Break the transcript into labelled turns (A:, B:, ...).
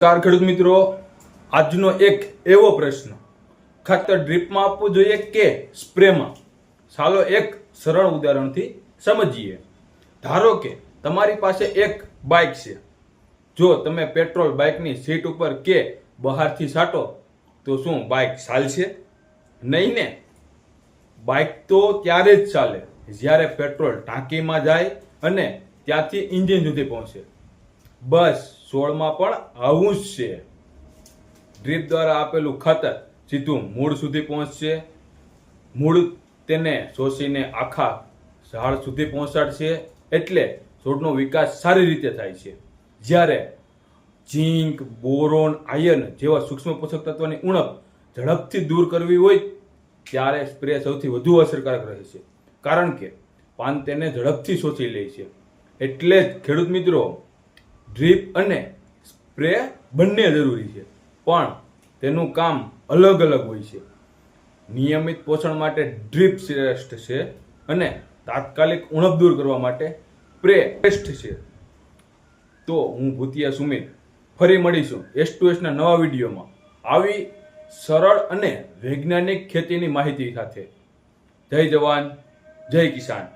A: નમસ્કાર ખેડૂત મિત્રો, આજનો એક એવો પ્રશ્ન, ખાતર ડ્રીપમાં આપવું જોઈએ કે સ્પ્રેમાં? ચાલો એક સરળ ઉદાહરણથી સમજીએ. ધારો કે તમારી પાસે એક બાઇક છે. જો તમે પેટ્રોલ બાઇકની સીટ ઉપર કે બહારથી છાંટો તો શું બાઇક ચાલશે? નહીં ને. બાઇક તો ત્યારે જ ચાલે જ્યારે પેટ્રોલ ટાંકીમાં જાય અને ત્યાંથી એન્જિન સુધી પહોંચે. બસ છોડમાં પણ આવું જ છે. ડ્રીપ દ્વારા આપેલું ખાતર સીધું મૂળ સુધી પહોંચશે. મૂળ તેને શોષીને આખા ઝાડ સુધી પહોંચાડશે, એટલે છોડનો વિકાસ સારી રીતે થાય છે. જ્યારે ઝીંક, બોરોન, આયર્ન જેવા સૂક્ષ્મ પોષક તત્વની ઉણપ ઝડપથી દૂર કરવી હોય ત્યારે સ્પ્રે સૌથી વધુ અસરકારક રહે છે, કારણ કે પાન તેને ઝડપથી શોષી લે છે. એટલે જ ખેડૂત મિત્રો, ડ્રીપ અને સ્પ્રે બંને જરૂરી છે, પણ તેનું કામ અલગ અલગ હોય છે. નિયમિત પોષણ માટે ડ્રીપ શ્રેષ્ઠ છે અને તાત્કાલિક ઉણપ દૂર કરવા માટે સ્પ્રે શ્રેષ્ઠ છે. તો હું ભૂતિયા સુમિત ફરી મળીશું S2S ના નવા વિડીયોમાં આવી સરળ અને વૈજ્ઞાનિક ખેતીની માહિતી સાથે. જય જવાન, જય કિસાન.